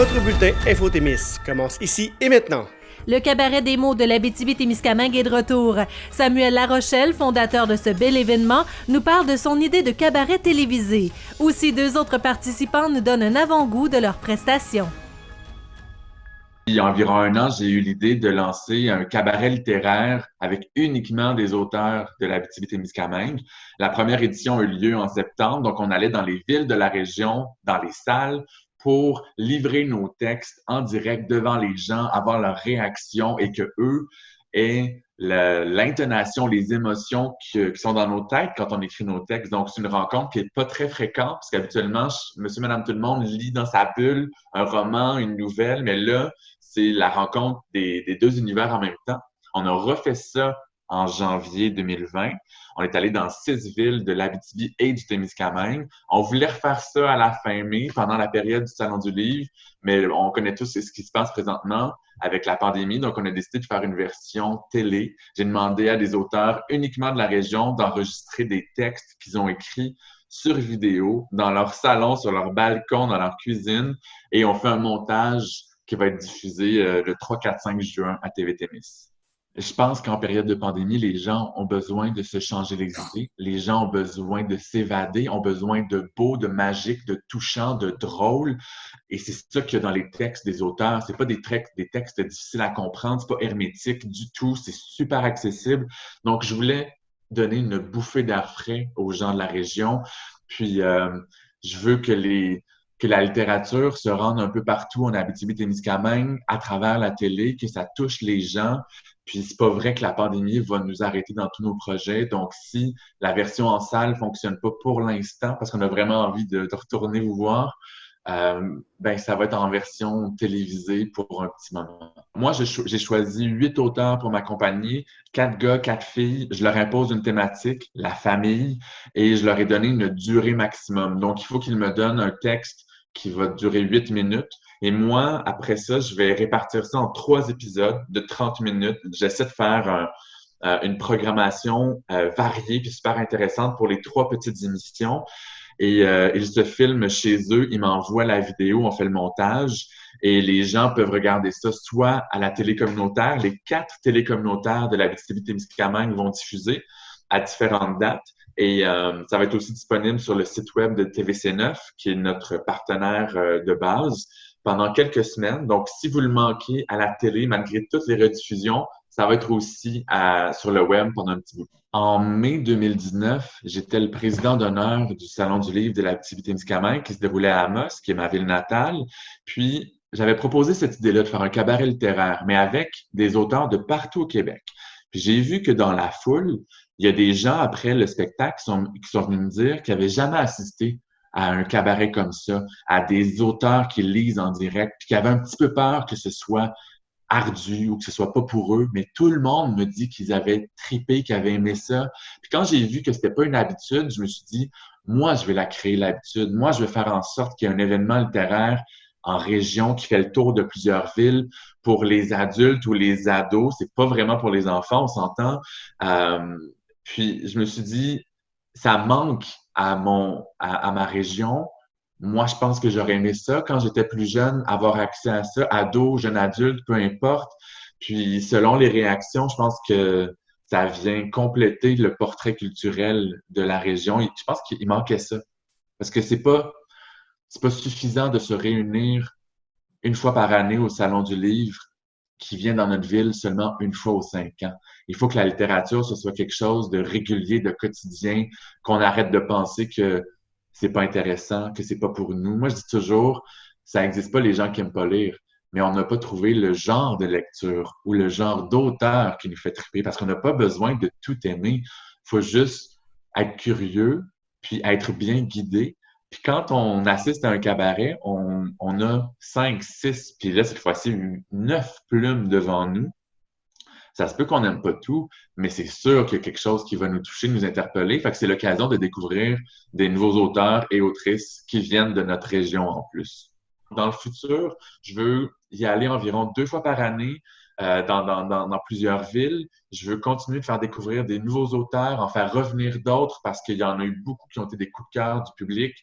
Votre bulletin Info-Témis commence ici et maintenant. Le cabaret des mots de l'Abitibi-Témiscamingue est de retour. Samuel Larochelle, fondateur de ce bel événement, nous parle de son idée de cabaret télévisé. Aussi, deux autres participants nous donnent un avant-goût de leurs prestations. Il y a environ un an, j'ai eu l'idée de lancer un cabaret littéraire avec uniquement des auteurs de l'Abitibi-Témiscamingue. La première édition a eu lieu en septembre, donc on allait dans les villes de la région, dans les salles, pour livrer nos textes en direct devant les gens, avoir leurs réactions et que eux aient l'intonation, les émotions qui sont dans nos têtes quand on écrit nos textes. Donc, c'est une rencontre qui n'est pas très fréquente parce qu'habituellement, monsieur, madame, tout le monde lit dans sa bulle un roman, une nouvelle, mais là, c'est la rencontre des deux univers en même temps. On a refait ça en janvier 2020. On est allé dans 6 villes de l'Abitibi et du Témiscamingue. On voulait refaire ça à la fin mai, pendant la période du Salon du Livre, mais on connaît tous ce qui se passe présentement avec la pandémie, donc on a décidé de faire une version télé. J'ai demandé à des auteurs uniquement de la région d'enregistrer des textes qu'ils ont écrits sur vidéo, dans leur salon, sur leur balcon, dans leur cuisine, et on fait un montage qui va être diffusé le 3, 4, 5 juin à TV Témis. Je pense qu'en période de pandémie, les gens ont besoin de se changer les idées. Les gens ont besoin de s'évader, ont besoin de beau, de magique, de touchant, de drôle. Et c'est ça qu'il y a dans les textes des auteurs. C'est pas des textes difficiles à comprendre, c'est pas hermétique du tout, c'est super accessible. Donc, je voulais donner une bouffée d'air frais aux gens de la région. Puis, je veux que la littérature se rende un peu partout en Abitibi-Témiscamingue à travers la télé, que ça touche les gens. Puis c'est pas vrai que la pandémie va nous arrêter dans tous nos projets. Donc, si la version en salle fonctionne pas pour l'instant, parce qu'on a vraiment envie de retourner vous voir, ben ça va être en version télévisée pour un petit moment. Moi, j'ai choisi 8 auteurs pour m'accompagner, 4 gars, 4 filles. Je leur impose une thématique, la famille, et je leur ai donné une durée maximum. Donc, il faut qu'ils me donnent un texte qui va durer 8 minutes. Et moi, après ça, je vais répartir ça en 3 épisodes de 30 minutes. J'essaie de faire une programmation variée puis super intéressante pour les 3 petites émissions. Et ils se filment chez eux, ils m'envoient la vidéo, on fait le montage et les gens peuvent regarder ça soit à la télé communautaire, les 4 télés communautaires de l'Abitibi-Témiscamingue vont diffuser à différentes dates. Et ça va être aussi disponible sur le site web de TVC9, qui est notre partenaire de base, pendant quelques semaines. Donc, si vous le manquez à la télé, malgré toutes les rediffusions, ça va être aussi sur le web pendant un petit bout. En mai 2019, j'étais le président d'honneur du Salon du Livre de l'Abitibi-Témiscamingue qui se déroulait à Amos, qui est ma ville natale. Puis, j'avais proposé cette idée-là de faire un cabaret littéraire, mais avec des auteurs de partout au Québec. Puis, j'ai vu que dans la foule, il y a des gens, après le spectacle, qui sont venus me dire qu'ils n'avaient jamais assisté à un cabaret comme ça, à des auteurs qui lisent en direct, puis qui avaient un petit peu peur que ce soit ardu ou que ce soit pas pour eux, mais tout le monde me dit qu'ils avaient trippé, qu'ils avaient aimé ça. Puis quand j'ai vu que c'était pas une habitude, je me suis dit, moi, je vais la créer, l'habitude. Moi, je vais faire en sorte qu'il y ait un événement littéraire en région qui fait le tour de plusieurs villes pour les adultes ou les ados. C'est pas vraiment pour les enfants, on s'entend. Puis je me suis dit, ça manque à ma région. Moi, je pense que j'aurais aimé ça quand j'étais plus jeune, avoir accès à ça, ado, jeune adulte, peu importe. Puis selon les réactions, je pense que ça vient compléter le portrait culturel de la région. Et je pense qu'il manquait ça. Parce que c'est pas suffisant de se réunir une fois par année au Salon du Livre qui vient dans notre ville seulement une fois aux 5 ans. Il faut que la littérature, ce soit quelque chose de régulier, de quotidien, qu'on arrête de penser que c'est pas intéressant, que c'est pas pour nous. Moi, je dis toujours, ça n'existe pas les gens qui aiment pas lire, mais on n'a pas trouvé le genre de lecture ou le genre d'auteur qui nous fait triper parce qu'on n'a pas besoin de tout aimer. Il faut juste être curieux puis être bien guidé. Puis quand on assiste à un cabaret, on a 5, 6, puis là, cette fois-ci, 9 plumes devant nous. Ça se peut qu'on n'aime pas tout, mais c'est sûr qu'il y a quelque chose qui va nous toucher, nous interpeller. Fait que c'est l'occasion de découvrir des nouveaux auteurs et autrices qui viennent de notre région en plus. Dans le futur, je veux y aller environ 2 fois par année dans plusieurs villes. Je veux continuer de faire découvrir des nouveaux auteurs, en faire revenir d'autres parce qu'il y en a eu beaucoup qui ont été des coups de cœur du public.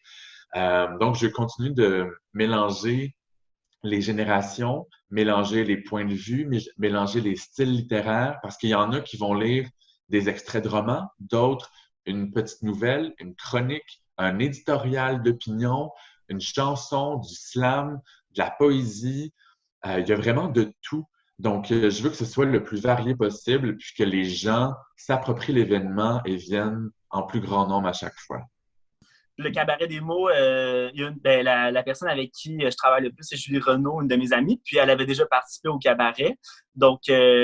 Donc, je continue de mélanger les générations, mélanger les points de vue, mélanger les styles littéraires, parce qu'il y en a qui vont lire des extraits de romans, d'autres une petite nouvelle, une chronique, un éditorial d'opinion, une chanson, du slam, de la poésie. Il y a vraiment de tout. Donc, je veux que ce soit le plus varié possible, puis que les gens s'approprient l'événement et viennent en plus grand nombre à chaque fois. Le cabaret des mots, la personne avec qui je travaille le plus, c'est Julie Renaud, une de mes amies, puis elle avait déjà participé au cabaret. Donc,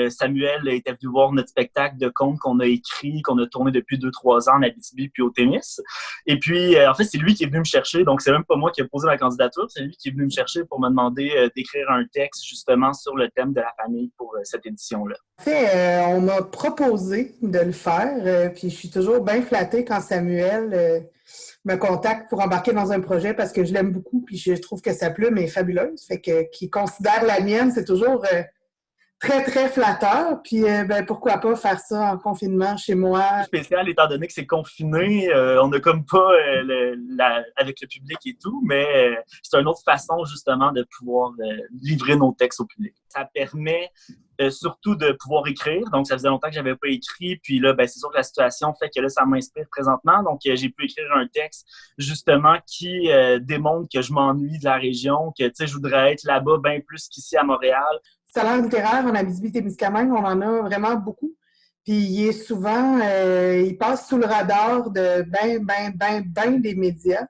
Samuel était venu voir notre spectacle de contes qu'on a écrit, qu'on a tourné depuis 2-3 ans en Abitibi puis au Témis. Et puis, en fait, c'est lui qui est venu me chercher. Donc, c'est même pas moi qui ai posé ma candidature, c'est lui qui est venu me chercher pour me demander d'écrire un texte justement sur le thème de la famille pour cette édition-là. En fait, on m'a proposé de le faire, puis je suis toujours bien flattée quand Samuel me contacte pour embarquer dans un projet parce que je l'aime beaucoup, puis je trouve que sa plume est fabuleuse. Fait que qu'il considère la mienne, c'est toujours très, très flatteur. Puis pourquoi pas faire ça en confinement chez moi. Spécial, étant donné que c'est confiné, on n'a comme pas avec le public et tout, mais c'est une autre façon justement de pouvoir livrer nos textes au public. Ça permet surtout de pouvoir écrire. Donc, ça faisait longtemps que je n'avais pas écrit. Puis là, c'est sûr que la situation fait que là, ça m'inspire présentement. Donc, j'ai pu écrire un texte, justement, qui démontre que je m'ennuie de la région, que, tu sais, je voudrais être là-bas bien plus qu'ici à Montréal. Talent littéraire en Abitibi-Témiscamingue, on en a vraiment beaucoup. Puis, il est souvent, il passe sous le radar de ben des médias.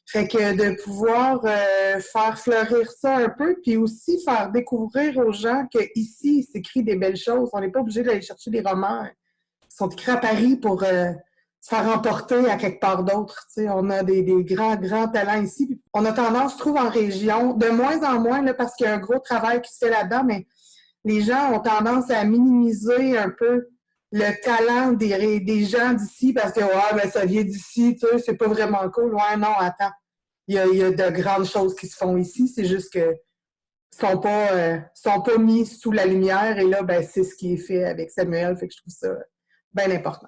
Fait que de pouvoir faire fleurir ça un peu, puis aussi faire découvrir aux gens qu'ici, il s'écrit des belles choses. On n'est pas obligé d'aller chercher des romans qui sont écrits à Paris pour se faire emporter à quelque part d'autre. Tu sais, on a des grands talents ici. Puis on a tendance, je trouve, en région, de moins en moins, là, parce qu'il y a un gros travail qui se fait là-dedans, mais les gens ont tendance à minimiser un peu le talent des gens d'ici parce que ça vient d'ici, tu sais, c'est pas vraiment cool. Ouais, non, attends. Il y a de grandes choses qui se font ici, c'est juste que sont pas mis sous la lumière et là, c'est ce qui est fait avec Samuel, fait que je trouve ça bien important.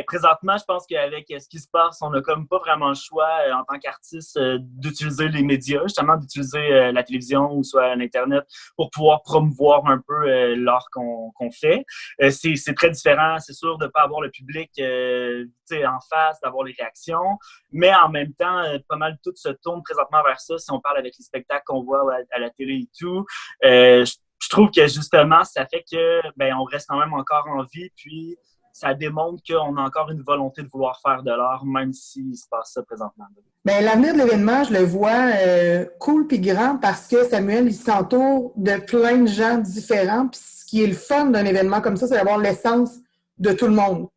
Présentement, je pense qu'avec ce qui se passe, on n'a comme pas vraiment le choix en tant qu'artiste d'utiliser les médias, justement d'utiliser la télévision ou soit l'Internet pour pouvoir promouvoir un peu l'art qu'on fait. C'est très différent, c'est sûr, de ne pas avoir le public en face, d'avoir les réactions, mais en même temps, pas mal tout se tourne présentement vers ça. Si on parle avec les spectacles qu'on voit à la télé et tout, je trouve que justement, ça fait que on reste quand même encore en vie, puis ça démontre qu'on a encore une volonté de vouloir faire de l'art, même s'il se passe ça présentement. L'avenir de l'événement, je le vois cool puis grand parce que Samuel, il s'entoure de plein de gens différents. Puis ce qui est le fun d'un événement comme ça, c'est d'avoir l'essence de tout le monde.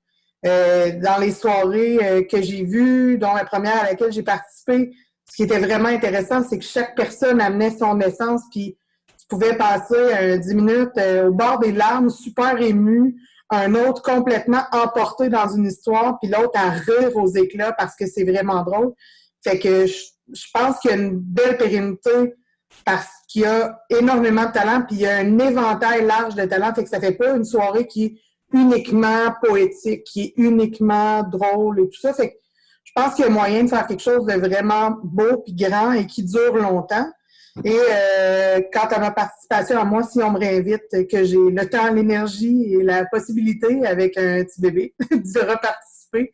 Dans les soirées que j'ai vues, dont la première à laquelle j'ai participé, ce qui était vraiment intéressant, c'est que chaque personne amenait son essence, puis tu pouvais passer 10 minutes au bord des larmes, super ému, un autre complètement emporté dans une histoire, puis l'autre à rire aux éclats parce que c'est vraiment drôle. Fait que je pense qu'il y a une belle pérennité parce qu'il y a énormément de talent, puis il y a un éventail large de talent, fait que ça fait pas une soirée qui est uniquement poétique, qui est uniquement drôle et tout ça. Fait que je pense qu'il y a moyen de faire quelque chose de vraiment beau puis grand et qui dure longtemps. Et quant à ma participation à moi, si on me réinvite, que j'ai le temps, l'énergie et la possibilité avec un petit bébé de reparticiper,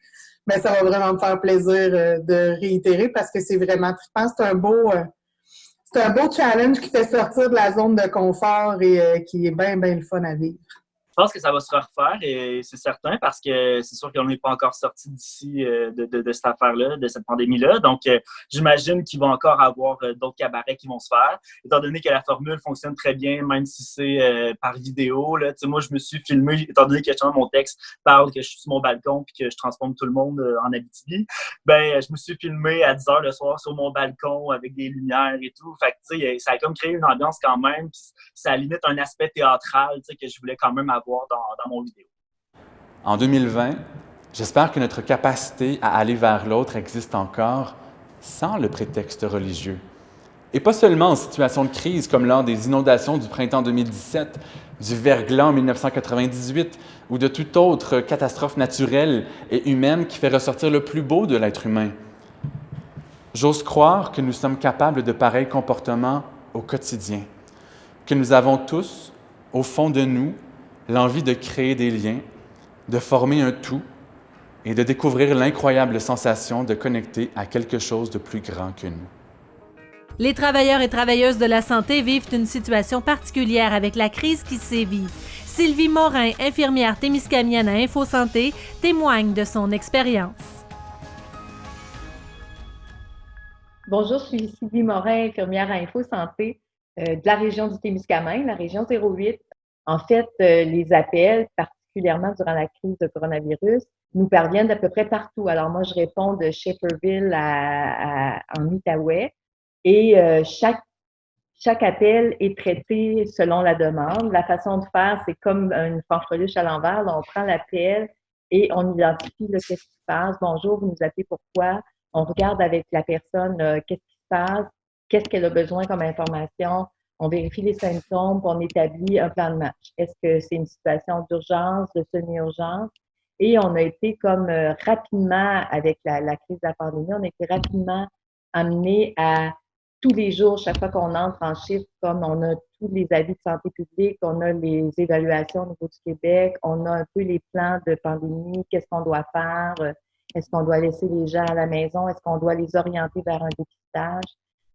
ça va vraiment me faire plaisir de réitérer parce que c'est vraiment trippant. C'est un beau challenge qui fait sortir de la zone de confort et qui est bien le fun à vivre. Je pense que ça va se refaire et c'est certain parce que c'est sûr qu'on n'est pas encore sorti d'ici de cette affaire-là, de cette pandémie-là. Donc, j'imagine qu'il va encore avoir d'autres cabarets qui vont se faire. Étant donné que la formule fonctionne très bien, même si c'est par vidéo. Là, moi, je me suis filmé, étant donné que mon texte parle que je suis sur mon balcon et que je transforme tout le monde en Abitibi. Je me suis filmé à 10 h le soir sur mon balcon avec des lumières et tout. Fait que, ça a comme créé une ambiance quand même. Ça limite un aspect théâtral que je voulais quand même avoir dans mon vidéo. En 2020, j'espère que notre capacité à aller vers l'autre existe encore sans le prétexte religieux. Et pas seulement en situation de crise comme lors des inondations du printemps 2017, du verglas en 1998 ou de toute autre catastrophe naturelle et humaine qui fait ressortir le plus beau de l'être humain. J'ose croire que nous sommes capables de pareils comportements au quotidien, que nous avons tous, au fond de nous, l'envie de créer des liens, de former un tout et de découvrir l'incroyable sensation de connecter à quelque chose de plus grand que nous. Les travailleurs et travailleuses de la santé vivent une situation particulière avec la crise qui sévit. Sylvie Morin, infirmière témiscamienne à InfoSanté, témoigne de son expérience. Bonjour, je suis Sylvie Morin, infirmière à InfoSanté de la région du Témiscamingue, la région 08. En fait, les appels, particulièrement durant la crise de coronavirus, nous parviennent d'à peu près partout. Alors moi, je réponds de Shaperville en Outaouais et chaque appel est traité selon la demande. La façon de faire, c'est comme une fanfreluche à l'envers. Là, on prend l'appel et on identifie qu'est-ce qui se passe. Bonjour, vous nous appelez pourquoi? On regarde avec la personne qu'est-ce qui se passe, qu'est-ce qu'elle a besoin comme information. On vérifie les symptômes, puis on établit un plan de match. Est-ce que c'est une situation d'urgence, de semi-urgence? Et on a été comme rapidement, avec la crise de la pandémie, on a été rapidement amené à tous les jours, chaque fois qu'on entre en chiffre, comme on a tous les avis de santé publique, on a les évaluations au niveau du Québec, on a un peu les plans de pandémie, qu'est-ce qu'on doit faire, est-ce qu'on doit laisser les gens à la maison, est-ce qu'on doit les orienter vers un dépistage.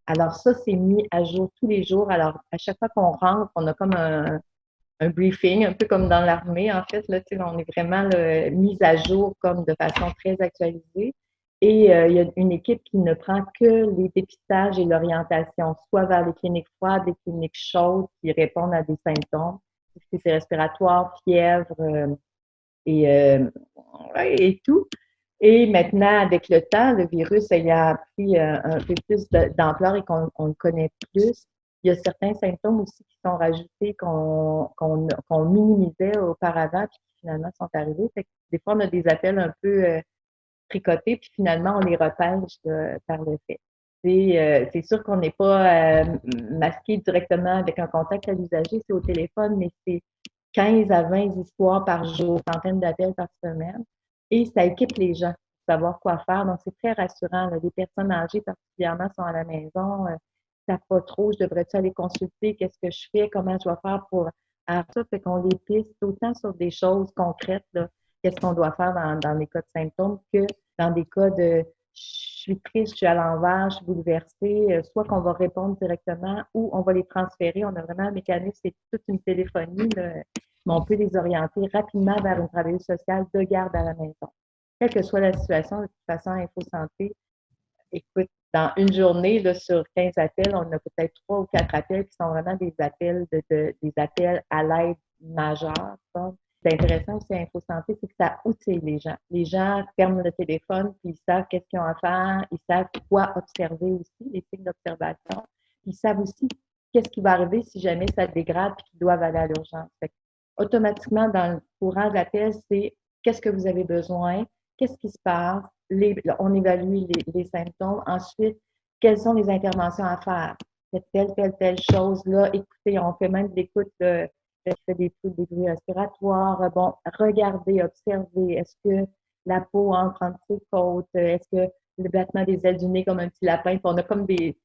Alors ça, c'est mis à jour tous les jours. Alors, à chaque fois qu'on rentre, on a comme un briefing, un peu comme dans l'armée, en fait. Là, on est vraiment mis à jour comme de façon très actualisée. Et il y a une équipe qui ne prend que les dépistages et l'orientation, soit vers les cliniques froides, les cliniques chaudes qui répondent à des symptômes, difficultés respiratoires, fièvre et tout. Et maintenant, avec le temps, le virus ayant pris un peu plus d'ampleur et qu'on le connaît plus, il y a certains symptômes aussi qui sont rajoutés qu'on minimisait auparavant puis qui finalement sont arrivés. Fait que des fois, on a des appels un peu tricotés puis finalement, on les repêche par le fait. C'est sûr qu'on n'est pas masqué directement avec un contact à l'usager, c'est au téléphone, mais c'est 15 à 20 histoires par jour, centaines d'appels par semaine. Et ça équipe les gens pour savoir quoi faire. Donc, c'est très rassurant. Là. Les personnes âgées, particulièrement, sont à la maison. Ils ne savent pas trop. Je devrais-tu aller consulter? Qu'est-ce que je fais? Comment je dois faire pour ça? Fait qu'on les piste autant sur des choses concrètes. Là. Qu'est-ce qu'on doit faire dans les cas de symptômes que dans des cas de je suis triste, je suis à l'envers, je suis bouleversée. Soit qu'on va répondre directement ou on va les transférer. On a vraiment un mécanisme, c'est toute une téléphonie. Là. Mais on peut les orienter rapidement vers une travailleuse sociale de garde à la maison. Quelle que soit la situation, de toute façon, InfoSanté, écoute, dans une journée, là, sur 15 appels, on a peut-être 3 ou 4 appels qui sont vraiment des appels des appels à l'aide majeure. C'est intéressant aussi à InfoSanté, c'est que ça outille les gens. Les gens ferment le téléphone, puis ils savent qu'est-ce qu'ils ont à faire, ils savent quoi observer aussi, les signes d'observation. Ils savent aussi qu'est-ce qui va arriver si jamais ça dégrade et qu'ils doivent aller à l'urgence. Automatiquement, dans le courant de l'appel, c'est qu'est-ce que vous avez besoin, qu'est-ce qui se passe, on évalue les symptômes. Ensuite, quelles sont les interventions à faire? Faites telle chose. Là, écoutez, on fait même de l'écoute, fait des bruits respiratoires. Bon, regardez, observez. Est-ce que la peau entre entre ses côtes? Est-ce que le battement des ailes du nez comme un petit lapin? Puis on a comme des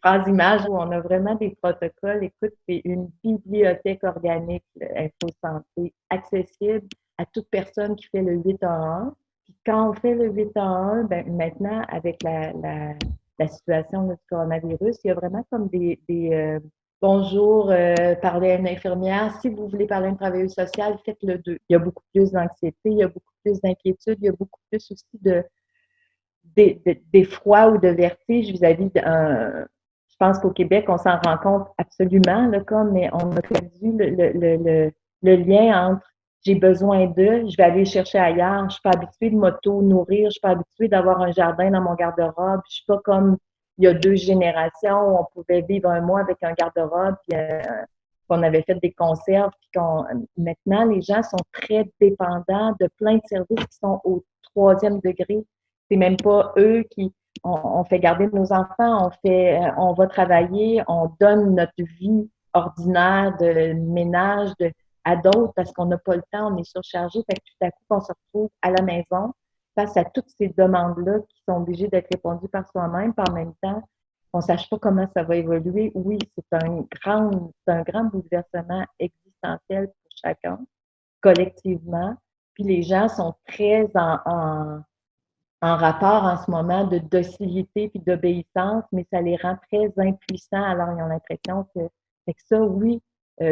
phrases images où on a vraiment des protocoles. Écoute, c'est une bibliothèque organique, InfoSanté, accessible à toute personne qui fait le 811. Puis quand on fait le 811, ben maintenant, avec la situation du coronavirus, il y a vraiment comme des bonjour, parler à une infirmière. Si vous voulez parler à une travailleuse sociale, faites le 2. Il y a beaucoup plus d'anxiété, il y a beaucoup plus d'inquiétude, il y a beaucoup plus aussi d'effroi ou de vertige vis-à-vis je pense qu'au Québec, on s'en rend compte absolument, là, mais on a perdu le lien entre j'ai besoin d'eux, je vais aller chercher ailleurs, je suis pas habituée de m'auto-nourrir, je suis pas habituée d'avoir un jardin dans mon garde-robe, je suis pas comme il y a 2 générations où on pouvait vivre un mois avec un garde-robe, puis qu'on avait fait des conserves, puis maintenant, les gens sont très dépendants de plein de services qui sont au 3e degré. C'est même pas eux qui on fait garder nos enfants, on va travailler, on donne notre vie ordinaire de ménage à d'autres parce qu'on n'a pas le temps, on est surchargé. Fait que tout à coup, on se retrouve à la maison face à toutes ces demandes-là qui sont obligées d'être répondues par soi-même. Puis en même temps, on ne sache pas comment ça va évoluer. Oui, c'est un grand bouleversement existentiel pour chacun, collectivement. Puis les gens sont très en rapport en ce moment de docilité puis d'obéissance, mais ça les rend très impuissants. Alors, ils ont l'impression que ça, oui.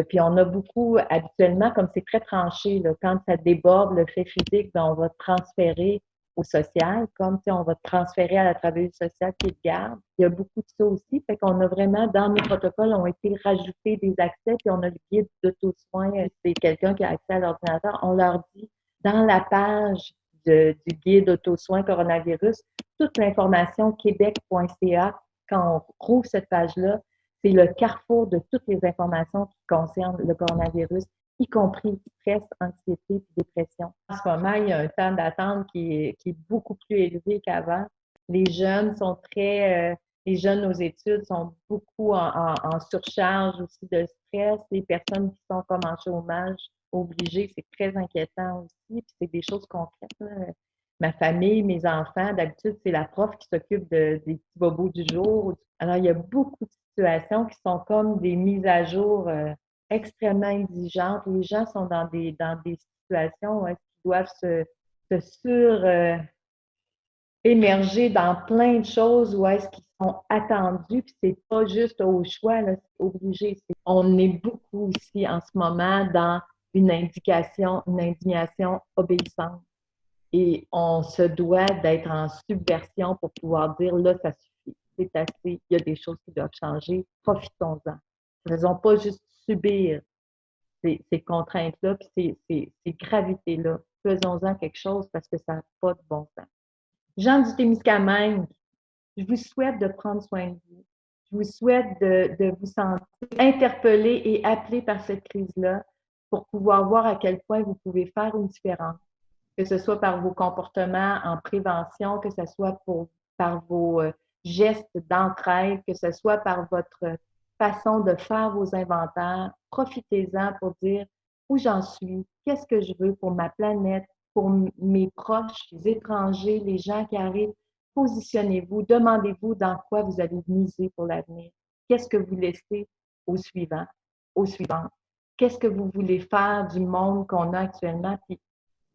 Puis on a beaucoup, habituellement, comme c'est très tranché, là, quand ça déborde le fait physique, ben, on va transférer au social, comme on va transférer à la travailleuse sociale qui le garde. Il y a beaucoup de ça aussi. Fait qu'on a vraiment, dans nos protocoles, ont été rajoutés des accès, puis on a le guide d'auto-soin. C'est quelqu'un qui a accès à l'ordinateur. On leur dit, dans la page du guide auto-soin coronavirus, toute l'information québec.ca, quand on trouve cette page-là, c'est le carrefour de toutes les informations qui concernent le coronavirus, y compris stress, anxiété et dépression. En ce moment, il y a un temps d'attente qui est beaucoup plus élevé qu'avant. Les jeunes les jeunes aux études sont beaucoup en surcharge aussi de stress. Les personnes qui sont comme en chômage obligées, c'est très inquiétant aussi. Puis c'est des choses concrètes, là. Ma famille, mes enfants, d'habitude, c'est la prof qui s'occupe des petits bobos du jour. Alors, il y a beaucoup de situations qui sont comme des mises à jour extrêmement exigeantes. Les gens sont dans des situations où ils doivent se émerger dans plein de choses où est-ce qu'ils sont attendus. Puis c'est pas juste au choix, là, c'est obligé. On est beaucoup ici en ce moment dans une indignation obéissante. Et on se doit d'être en subversion pour pouvoir dire, là, ça suffit, c'est assez, il y a des choses qui doivent changer, profitons-en. Ne faisons pas juste subir ces contraintes-là, puis ces gravités-là. Faisons-en quelque chose parce que ça n'a pas de bon sens. Gens du Témiscamingue, je vous souhaite de prendre soin de vous. Je vous souhaite de vous sentir interpellés et appelés par cette crise-là pour pouvoir voir à quel point vous pouvez faire une différence. Que ce soit par vos comportements en prévention, que ce soit par vos gestes d'entraide, que ce soit par votre façon de faire vos inventaires. Profitez-en pour dire où j'en suis, qu'est-ce que je veux pour ma planète, pour mes proches, les étrangers, les gens qui arrivent. Positionnez-vous, demandez-vous dans quoi vous allez miser pour l'avenir. Qu'est-ce que vous laissez aux suivants, aux suivantes? Qu'est-ce que vous voulez faire du monde qu'on a actuellement? Puis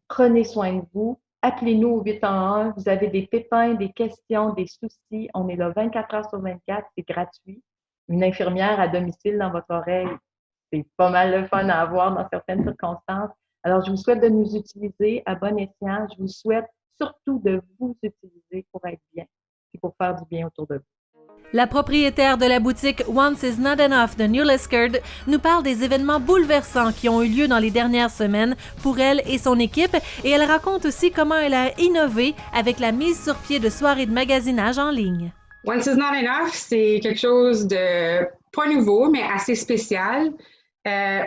prenez soin de vous. Appelez-nous au 811. Vous avez des pépins, des questions, des soucis. On est là 24 heures sur 24. C'est gratuit. Une infirmière à domicile dans votre oreille, c'est pas mal le fun à avoir dans certaines circonstances. Alors, je vous souhaite de nous utiliser à bon escient. Je vous souhaite surtout de vous utiliser pour être bien et pour faire du bien autour de vous. La propriétaire de la boutique Once is Not Enough de New Liskeard nous parle des événements bouleversants qui ont eu lieu dans les dernières semaines pour elle et son équipe, et elle raconte aussi comment elle a innové avec la mise sur pied de soirées de magasinage en ligne. Once is Not Enough, c'est quelque chose de pas nouveau, mais assez spécial.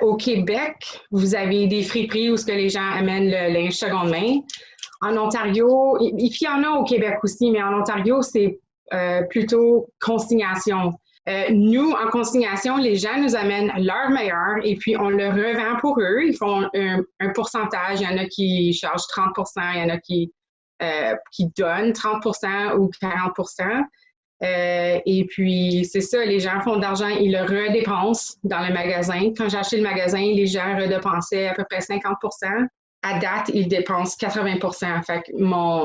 Au Québec, vous avez des friperies où ce que les gens amènent le linge seconde main. En Ontario, et puis il y en a au Québec aussi, mais en Ontario, c'est plutôt consignation. Nous, en consignation, les gens nous amènent leur meilleur et puis on le revend pour eux. Ils font un pourcentage. Il y en a qui chargent 30%, il y en a qui donnent 30% ou 40%. Et puis, c'est ça, les gens font de l'argent, ils le redépensent dans le magasin. Quand j'ai acheté le magasin, les gens redépensaient à peu près 50%. À date, ils dépensent 80%. Fait que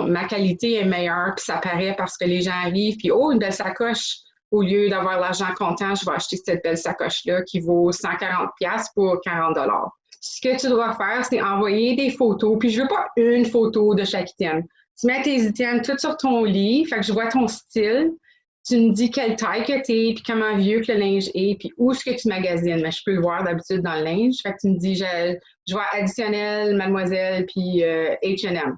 ma qualité est meilleure, puis ça paraît parce que les gens arrivent, puis oh, une belle sacoche. Au lieu d'avoir l'argent comptant, je vais acheter cette belle sacoche-là qui vaut 140$ pour 40$. Ce que tu dois faire, c'est envoyer des photos, puis je veux pas une photo de chaque item. Tu mets tes items tout sur ton lit, fait que je vois ton style. Tu me dis quelle taille que t'es, puis comment vieux que le linge est, puis où est-ce que tu magasines. Mais je peux le voir d'habitude dans le linge. Fait que tu me dis, je vois Additionnel, Mademoiselle, puis H&M.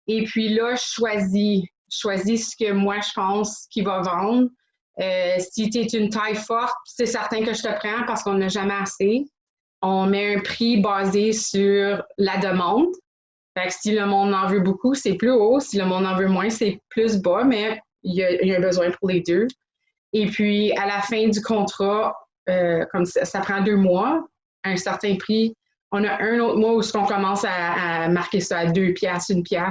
Et puis là, je choisis ce que moi, je pense qu'il va vendre. Si tu es une taille forte, c'est certain que je te prends parce qu'on n'a jamais assez. On met un prix basé sur la demande. Fait que si le monde en veut beaucoup, c'est plus haut. Si le monde en veut moins, c'est plus bas, mais il y a un besoin pour les deux. Et puis, à la fin du contrat, comme ça prend 2 mois, à un certain prix, on a un autre mois où on commence à marquer ça à 2$, 1$.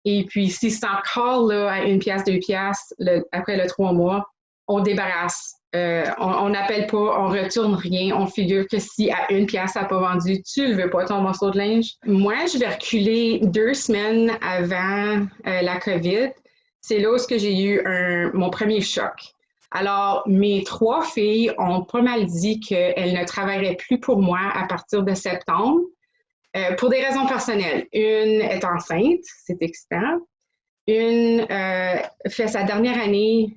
Et puis, si c'est encore là à 1$, 2$, après le 3 mois, on débarrasse. On n'appelle pas, on retourne rien. On figure que si à 1 pièce ça n'a pas vendu, tu ne veux pas ton morceau de linge. Moi, je vais reculer 2 semaines avant la COVID. C'est là où j'ai eu mon premier choc. Alors, mes 3 filles ont pas mal dit qu'elles ne travailleraient plus pour moi à partir de septembre pour des raisons personnelles. Une est enceinte, c'est excitant. Une fait sa dernière année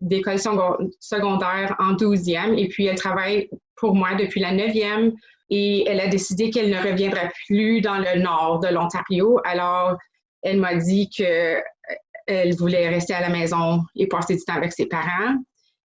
d'école secondaire en 12e et puis elle travaille pour moi depuis la 9e et elle a décidé qu'elle ne reviendra plus dans le nord de l'Ontario. Alors, elle m'a dit qu'elle voulait rester à la maison et passer du temps avec ses parents.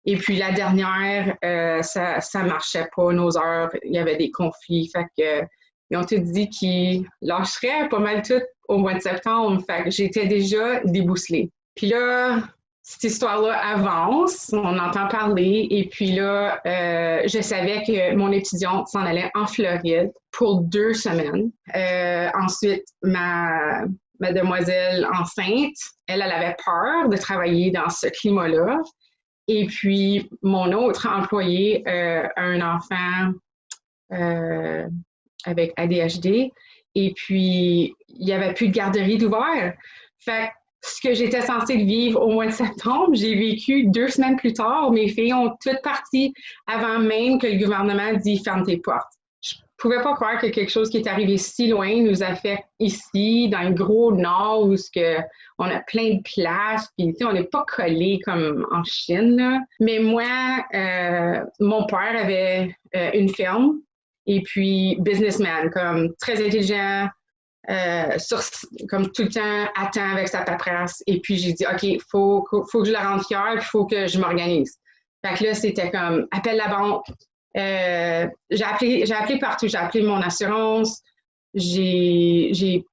Et puis la dernière, ça marchait pas, nos heures, il y avait des conflits. Fait que, ils ont tout dit qu'ils lâcheraient pas mal tout au mois de septembre. Fait que j'étais déjà débousselée. Puis là, cette histoire-là avance, on entend parler, et puis là, je savais que mon étudiante s'en allait en Floride pour 2 semaines. Ensuite, ma demoiselle enceinte, elle avait peur de travailler dans ce climat-là. Et puis, mon autre employé, un enfant avec ADHD, et puis, il n'y avait plus de garderie d'ouvert. Fait que ce que j'étais censée vivre au mois de septembre, j'ai vécu 2 semaines plus tard. Mes filles ont toutes parti avant même que le gouvernement dise « ferme tes portes ». Je ne pouvais pas croire que quelque chose qui est arrivé si loin nous affecte ici, dans le gros nord, où on a plein de places, puis on n'est pas collés comme en Chine, là. Mais moi, mon père avait une ferme, et puis businessman, comme très intelligent, comme tout le temps, attend avec sa paperasse. Et puis, j'ai dit, OK, faut que je la rende fière, il faut que je m'organise. Fait que là, c'était comme, appelle la banque. J'ai appelé partout. J'ai appelé mon assurance. J'ai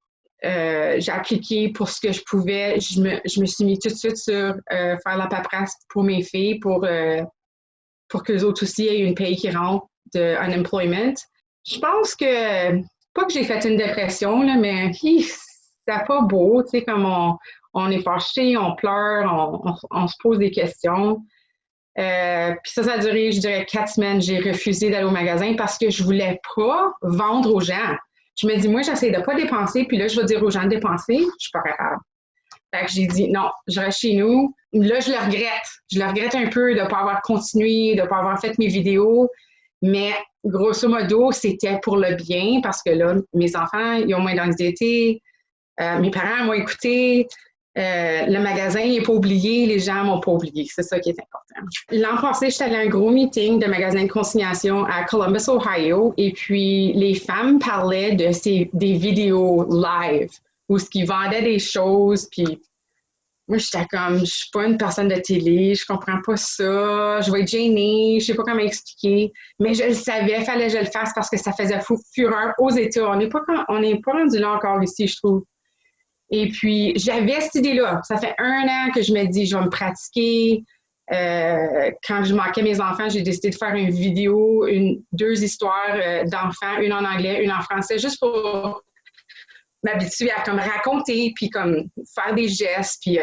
appliqué pour ce que je pouvais. Je me suis mis tout de suite sur faire la paperasse pour mes filles, pour qu'eux autres aussi aient une paye qui rentre de unemployment. Je pense que pas que j'ai fait une dépression, là, mais c'est pas beau, tu sais, comme on est fâché, on pleure, on se pose des questions. Puis ça a duré, je dirais, 4 semaines. J'ai refusé d'aller au magasin parce que je voulais pas vendre aux gens. Je me dis, moi, j'essaie de pas dépenser, puis là, je vais dire aux gens de dépenser, je suis pas capable. Fait que j'ai dit, non, je reste chez nous. Là, je le regrette. Je le regrette un peu de pas avoir continué, de pas avoir fait mes vidéos, mais grosso modo, c'était pour le bien parce que là, mes enfants, ils ont moins d'anxiété, mes parents m'ont écouté, le magasin n'est pas oublié, les gens m'ont pas oublié. C'est ça qui est important. L'an passé, j'étais allée à un gros meeting de magasin de consignation à Columbus, Ohio, et puis les femmes parlaient des vidéos live où ils vendaient des choses, puis moi, j'étais comme, je suis pas une personne de télé, je comprends pas ça, je vais être gênée, je sais pas comment expliquer, mais je le savais, fallait que je le fasse parce que ça faisait fureur aux États. On n'est pas rendu là encore ici, je trouve. Et puis, j'avais cette idée-là. Ça fait 1 an que je me dis, je vais me pratiquer. Quand je manquais mes enfants, j'ai décidé de faire une vidéo, 2 histoires d'enfants, une en anglais, une en français, juste pour m'habituer à comme raconter, puis comme faire des gestes, puis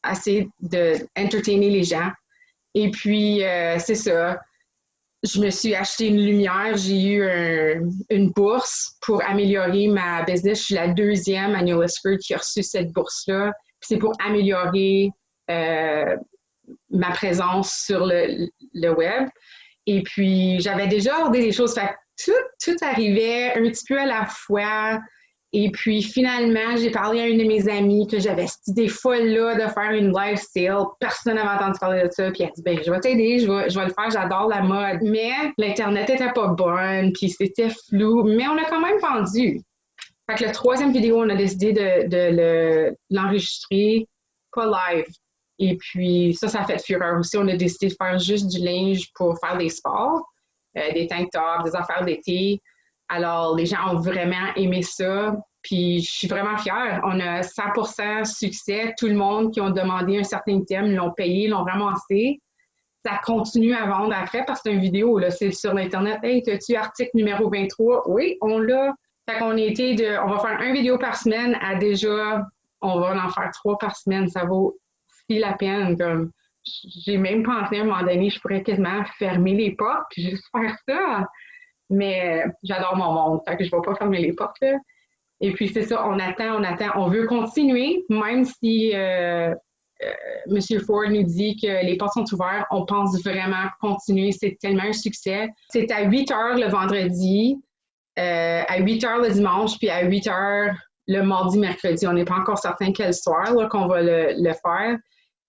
essayer d'entertainer les gens. Et puis, c'est ça. Je me suis acheté une lumière. J'ai eu une bourse pour améliorer ma business. Je suis la 2e à New Lisford qui a reçu cette bourse-là. C'est pour améliorer ma présence sur le web. Et puis, j'avais déjà ordonné des choses. Fait que tout arrivait un petit peu à la fois. Et puis, finalement, j'ai parlé à une de mes amies que j'avais cette idée folle-là de faire une live sale. Personne n'avait entendu parler de ça. Puis elle dit, ben, je vais t'aider, je vais le faire, j'adore la mode. Mais l'Internet n'était pas bonne, puis c'était flou. Mais on a quand même vendu. Fait que la 3e vidéo, on a décidé de l'enregistrer, pas live. Et puis, ça fait fureur aussi. On a décidé de faire juste du linge pour faire des sports, des tank tops, des affaires d'été. Alors, les gens ont vraiment aimé ça, puis je suis vraiment fière. On a 100% succès. Tout le monde qui ont demandé un certain thème l'ont payé, l'ont ramassé. Ça continue à vendre après parce que c'est une vidéo, là, c'est sur l'Internet. « Hey, as-tu article numéro 23? » Oui, on l'a. Fait qu'on on va faire 1 vidéo par semaine à déjà, on va en faire 3 par semaine. Ça vaut si la peine. Comme, j'ai même pensé à un moment donné, je pourrais quasiment fermer les portes puis juste faire ça. Mais j'adore mon monde, fait que je ne vais pas fermer les portes, là. Et puis, c'est ça, on attend, on veut continuer, même si M. Ford nous dit que les portes sont ouvertes, on pense vraiment continuer, c'est tellement un succès. C'est à 8 heures le vendredi, à 8 heures le dimanche, puis à 8 heures le mardi, mercredi. On n'est pas encore certain quel soir là, qu'on va le faire.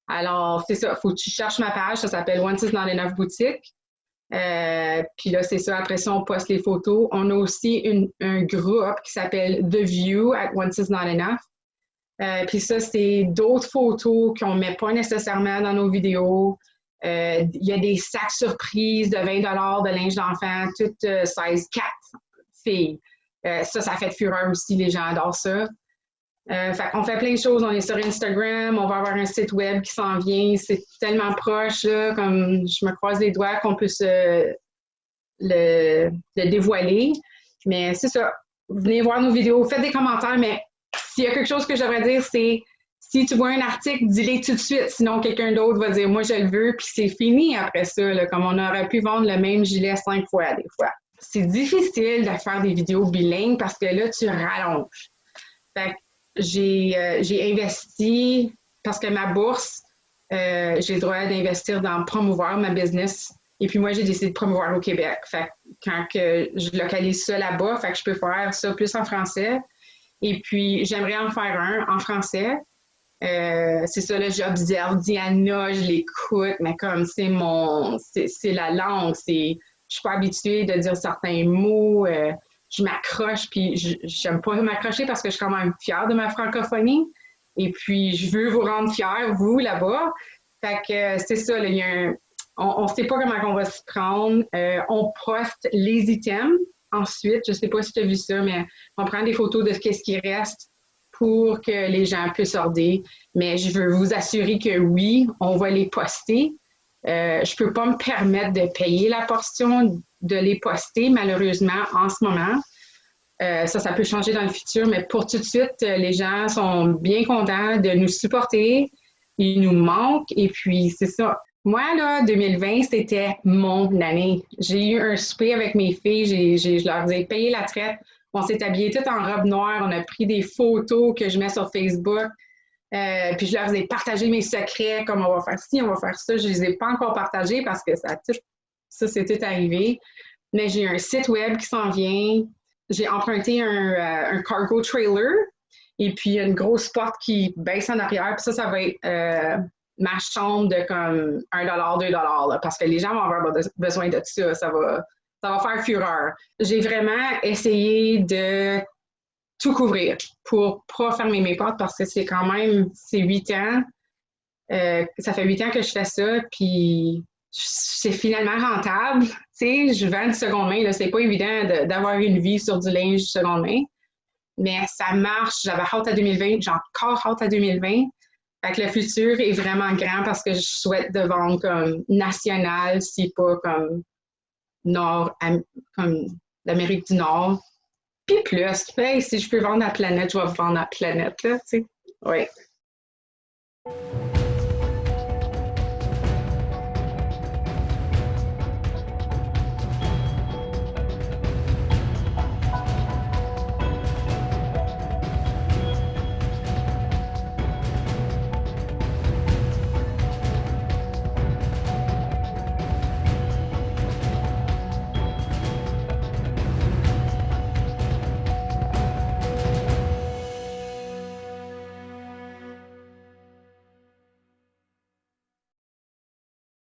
Alors, c'est ça, il faut que tu cherches ma page, ça s'appelle Once Is Not Enough Boutique. Puis là, c'est ça, après ça, on poste les photos. On a aussi un groupe qui s'appelle The View at Once Is Not Enough. Puis ça, c'est d'autres photos qu'on ne met pas nécessairement dans nos vidéos. Il y a des sacs surprises de 20 $ de linge d'enfant, toutes size 4 filles. Ça fait fureur aussi, les gens adorent ça. On fait plein de choses, on est sur Instagram, on va avoir un site web qui s'en vient, c'est tellement proche, là, comme je me croise les doigts qu'on puisse le dévoiler. Mais c'est ça, venez voir nos vidéos, faites des commentaires, mais s'il y a quelque chose que je devrais dire, c'est si tu vois un article, dis-le tout de suite, sinon quelqu'un d'autre va dire « moi je le veux », puis c'est fini après ça, là, comme on aurait pu vendre le même gilet 5 fois des fois. C'est difficile de faire des vidéos bilingues parce que là, tu rallonges. Fait que j'ai investi, parce que ma bourse, j'ai le droit d'investir dans promouvoir ma business. Et puis moi, j'ai décidé de promouvoir au Québec. Fait que quand je localise ça là-bas, fait que je peux faire ça plus en français. Et puis, j'aimerais en faire un en français. C'est ça, là, j'observe Diana, je l'écoute, mais comme c'est la langue, je suis pas habituée de dire certains mots. Je m'accroche, puis j'aime pas m'accrocher parce que je suis quand même fière de ma francophonie. Et puis, je veux vous rendre fiers, vous, là-bas. Fait que c'est ça, là, on sait pas comment on va s'y prendre. On poste les items. Ensuite, je sais pas si tu as vu ça, mais on prend des photos de ce qui reste pour que les gens puissent order. Mais je veux vous assurer que oui, on va les poster. Je peux pas me permettre de payer la portion de les poster, malheureusement, en ce moment. Ça peut changer dans le futur, mais pour tout de suite, les gens sont bien contents de nous supporter. Ils nous manquent, et puis c'est ça. Moi, là, 2020, c'était mon année. J'ai eu un souper avec mes filles, je leur ai payé la traite. On s'est habillés toutes en robe noire, on a pris des photos que je mets sur Facebook. Puis je leur ai partagé mes secrets, comme on va faire ci, on va faire ça. Je les ai pas encore partagés parce que ça c'est tout arrivé. Mais j'ai un site web qui s'en vient. J'ai emprunté un cargo trailer et puis une grosse porte qui baisse en arrière. Puis ça va être ma chambre de comme $1, $2, là, parce que les gens vont avoir besoin de ça. Ça va faire fureur. J'ai vraiment essayé de tout couvrir pour pas fermer mes portes parce que c'est 8 ans. Ça fait 8 ans que je fais ça, puis c'est finalement rentable. Tu sais, je vends du seconde main, là, c'est pas évident d'avoir une vie sur du linge seconde main, mais ça marche. J'avais hâte à 2020, j'ai encore hâte à 2020. Fait que le futur est vraiment grand parce que je souhaite de vendre comme national, si pas comme comme l'Amérique du Nord. Puis plus, hey, si je peux vendre la planète, je vais vendre la planète, là, tu sais. Oui.